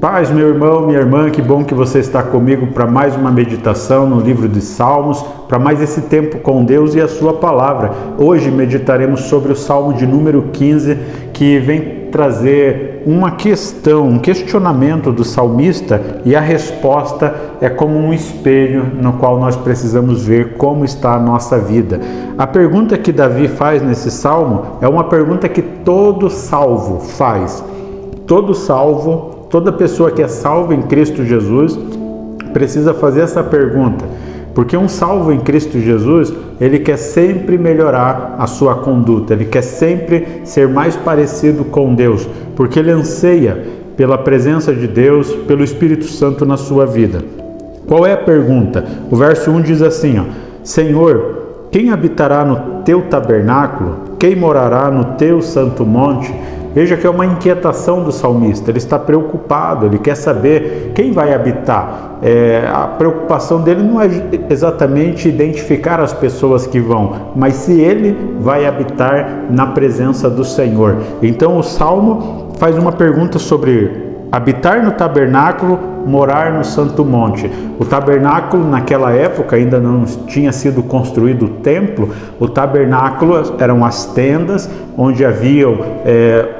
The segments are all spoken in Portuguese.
Paz, meu irmão, minha irmã, que bom que você está comigo para mais uma meditação no livro de Salmos, para mais esse tempo com Deus e a sua palavra. Hoje meditaremos sobre o Salmo de número 15, que vem trazer uma questão, um questionamento do salmista, e a resposta é como um espelho no qual nós precisamos ver como está a nossa vida. A pergunta que Davi faz nesse salmo é uma pergunta que todo salvo faz. Todo salvo, toda pessoa que é salva em Cristo Jesus precisa fazer essa pergunta, porque um salvo em Cristo Jesus, ele quer sempre melhorar a sua conduta, ele quer sempre ser mais parecido com Deus, porque ele anseia pela presença de Deus, pelo Espírito Santo na sua vida. Qual é a pergunta? O verso 1 diz assim, Senhor, quem habitará no teu tabernáculo? Quem morará no teu santo monte? Veja que é uma inquietação do salmista, ele está preocupado, ele quer saber quem vai habitar. A preocupação dele não é exatamente identificar as pessoas que vão, mas se ele vai habitar na presença do Senhor. Então o salmo faz uma pergunta sobre habitar no tabernáculo, morar no santo monte. O tabernáculo naquela época ainda não tinha sido construído o templo. O tabernáculo eram as tendas onde haviam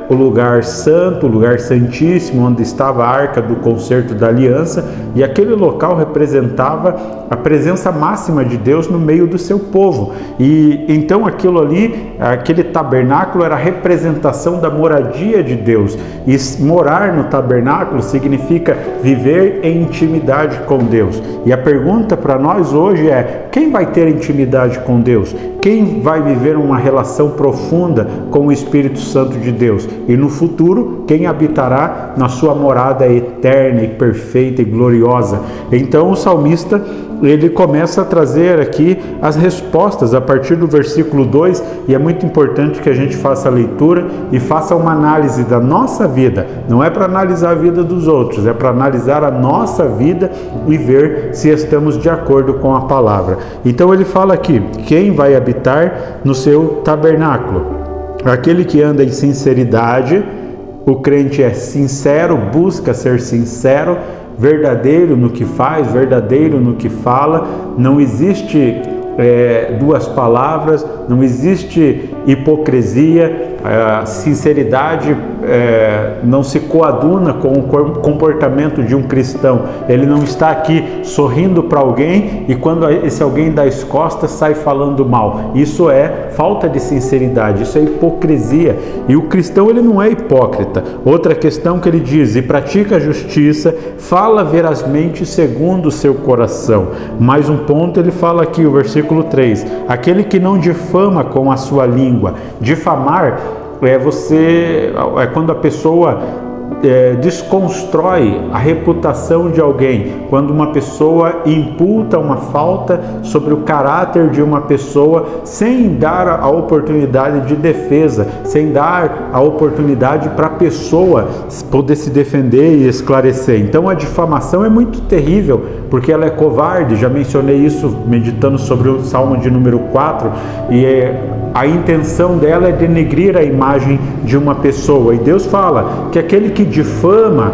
o lugar santo, o lugar santíssimo, onde estava a arca do concerto da aliança, e aquele local representava a presença máxima de Deus no meio do seu povo. E então aquilo ali, aquele tabernáculo era a representação da moradia de Deus. E morar no tabernáculo significa viver em intimidade com Deus. E a pergunta para nós hoje é: quem vai ter intimidade com Deus? Quem vai viver uma relação profunda com o Espírito Santo de Deus? E no futuro, quem habitará na sua morada eterna e perfeita e gloriosa? Então o salmista, ele começa a trazer aqui as respostas a partir do versículo 2, e é muito importante que a gente faça a leitura e faça uma análise da nossa vida. Não é para analisar a vida dos outros, é para analisar a nossa vida e ver se estamos de acordo com a palavra. Então ele fala aqui: quem vai habitar no seu tabernáculo? Aquele que anda em sinceridade. O crente é sincero, busca ser sincero, verdadeiro no que faz, verdadeiro no que fala. Não existe duas palavras, não existe hipocrisia. A sinceridade não se coaduna com o comportamento de um cristão. Ele não está aqui sorrindo para alguém e quando esse alguém dá as costas sai falando mal. Isso é falta de sinceridade, isso é hipocrisia. E o cristão, ele não é hipócrita. Outra questão que ele diz: e pratica a justiça, fala verazmente segundo o seu coração. Mais um ponto ele fala aqui, o versículo 3: aquele que não difama com a sua língua. Difamar é quando a pessoa desconstrói a reputação de alguém, quando uma pessoa imputa uma falta sobre o caráter de uma pessoa sem dar a oportunidade de defesa, sem dar a oportunidade para a pessoa poder se defender e esclarecer. Então a difamação é muito terrível, porque ela é covarde. Já mencionei isso meditando sobre o Salmo de número 4, e a intenção dela é denegrir a imagem de uma pessoa. E Deus fala que aquele que difama,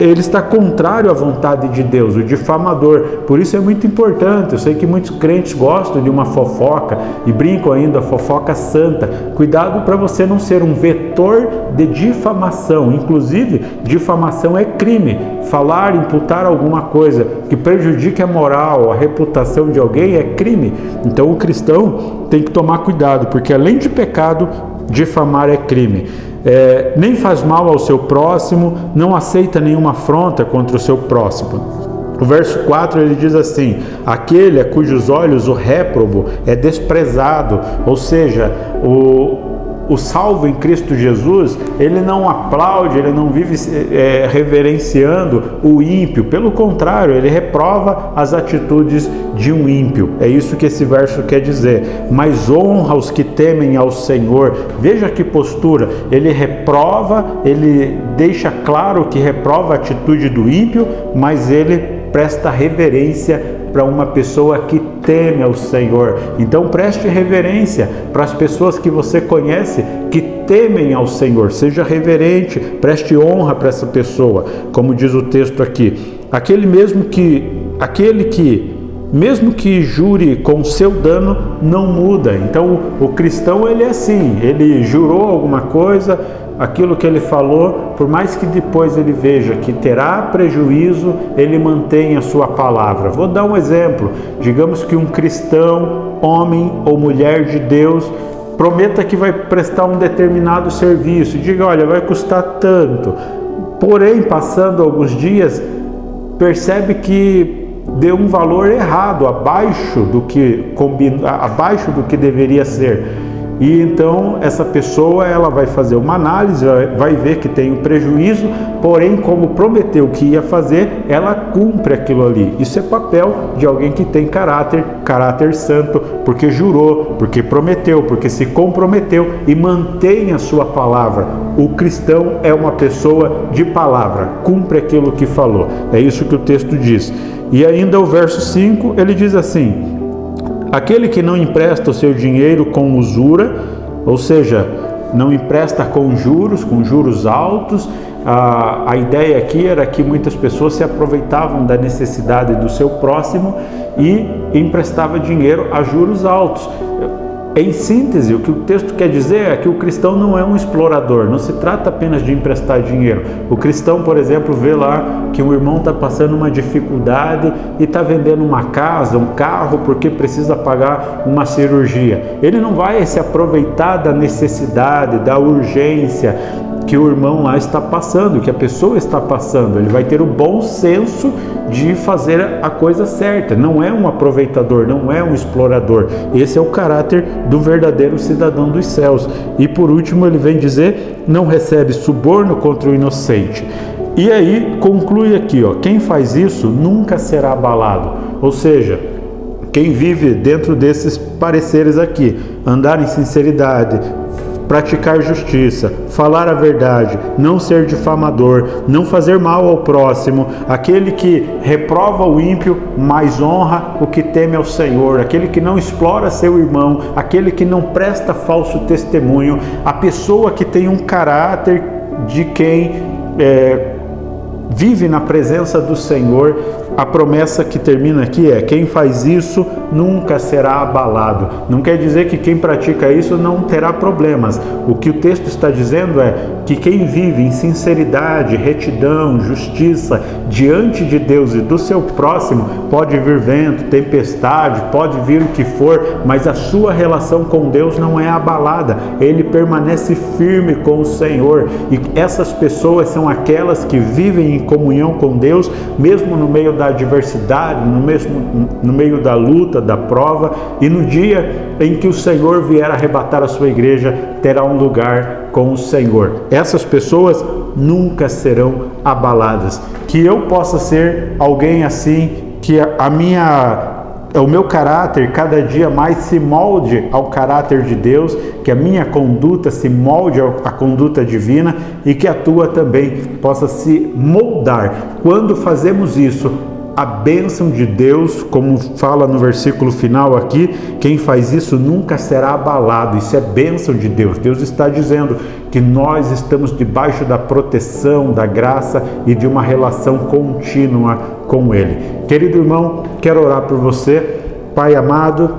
ele está contrário à vontade de Deus, o difamador. Por isso é muito importante. Eu sei que muitos crentes gostam de uma fofoca e brincam ainda, a fofoca santa. Cuidado para você não ser um vetor de difamação. Inclusive, difamação é crime. Falar, imputar alguma coisa que prejudique a moral, a reputação de alguém é crime. Então o cristão tem que tomar cuidado, porque além de pecado, difamar é crime. Nem faz mal ao seu próximo, não aceita nenhuma afronta contra o seu próximo. O verso 4 ele diz assim: aquele a cujos olhos o réprobo é desprezado. Ou seja, o salvo em Cristo Jesus, ele não aplaude, ele não vive reverenciando o ímpio. Pelo contrário, ele reprova as atitudes de um ímpio. É isso que esse verso quer dizer. Mas honra os que temem ao Senhor. Veja que postura. Ele reprova, ele deixa claro que reprova a atitude do ímpio, mas ele presta reverência para uma pessoa que teme ao Senhor. Então preste reverência para as pessoas que você conhece que temem ao Senhor. Seja reverente, preste honra para essa pessoa. Como diz o texto aqui, aquele que mesmo que jure com seu dano, não muda. Então o cristão, ele é assim, ele jurou alguma coisa, aquilo que ele falou, por mais que depois ele veja que terá prejuízo, ele mantém a sua palavra. Vou dar um exemplo. Digamos que um cristão, homem ou mulher de Deus, prometa que vai prestar um determinado serviço, diga, olha, vai custar tanto. Porém, passando alguns dias, percebe que deu um valor errado, abaixo do que deveria ser. E então essa pessoa, ela vai fazer uma análise, vai ver que tem um prejuízo, porém, como prometeu que ia fazer, ela cumpre aquilo ali. Isso é papel de alguém que tem caráter santo, porque jurou, porque prometeu, porque se comprometeu e mantém a sua palavra. O cristão é uma pessoa de palavra, cumpre aquilo que falou. É isso que o texto diz. E ainda o verso 5, ele diz assim: aquele que não empresta o seu dinheiro com usura, ou seja, não empresta com juros altos. A ideia aqui era que muitas pessoas se aproveitavam da necessidade do seu próximo e emprestava dinheiro a juros altos. Em síntese, o que o texto quer dizer é que o cristão não é um explorador, não se trata apenas de emprestar dinheiro. O cristão, por exemplo, vê lá que um irmão está passando uma dificuldade e está vendendo uma casa, um carro, porque precisa pagar uma cirurgia. Ele não vai se aproveitar da necessidade, da urgência que o irmão lá está passando, que a pessoa está passando. Ele vai ter o bom senso de fazer a coisa certa. Não é um aproveitador, não é um explorador. Esse é o caráter do verdadeiro cidadão dos céus. E por último ele vem dizer: não recebe suborno contra o inocente. E aí conclui aqui, quem faz isso nunca será abalado. Ou seja, quem vive dentro desses pareceres aqui, andar em sinceridade, praticar justiça, falar a verdade, não ser difamador, não fazer mal ao próximo, aquele que reprova o ímpio, mas honra o que teme ao Senhor, aquele que não explora seu irmão, aquele que não presta falso testemunho, a pessoa que tem um caráter de quem vive na presença do Senhor. A promessa que termina aqui é: quem faz isso nunca será abalado. Não quer dizer que quem pratica isso não terá problemas. O que o texto está dizendo é que quem vive em sinceridade, retidão, justiça diante de Deus e do seu próximo, pode vir vento, tempestade, pode vir o que for, mas a sua relação com Deus não é abalada. Ele permanece firme com o Senhor. E essas pessoas são aquelas que vivem em comunhão com Deus, mesmo no meio da adversidade, no meio da luta, da prova, e no dia em que o Senhor vier arrebatar a sua igreja, terá um lugar com o Senhor. Essas pessoas nunca serão abaladas. Que eu possa ser alguém assim, que o meu caráter cada dia mais se molde ao caráter de Deus, que a minha conduta se molde à conduta divina e que a tua também possa se moldar. Quando fazemos isso, a bênção de Deus, como fala no versículo final aqui, quem faz isso nunca será abalado. Isso é bênção de Deus. Deus está dizendo que nós estamos debaixo da proteção, da graça e de uma relação contínua com Ele. Querido irmão, quero orar por você. Pai amado,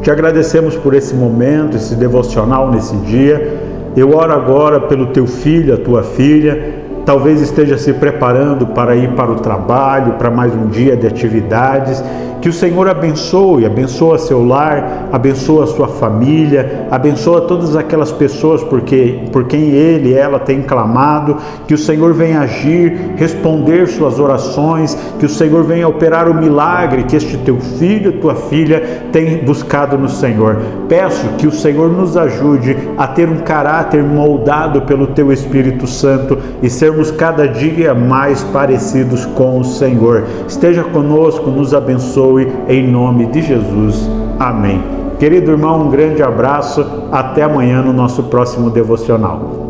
te agradecemos por esse momento, esse devocional nesse dia. Eu oro agora pelo teu filho, a tua filha, talvez esteja se preparando para ir para o trabalho, para mais um dia de atividades. Que o Senhor abençoa seu lar, abençoa a sua família, abençoa todas aquelas pessoas por quem ele e ela têm clamado. Que o Senhor venha agir, responder suas orações, que o Senhor venha operar o milagre que este teu filho, tua filha tem buscado no Senhor. Peço que o Senhor nos ajude a ter um caráter moldado pelo teu Espírito Santo e sermos cada dia mais parecidos com o Senhor. Esteja conosco, nos abençoe, em nome de Jesus. Amém. Querido irmão, um grande abraço. Até amanhã no nosso próximo devocional.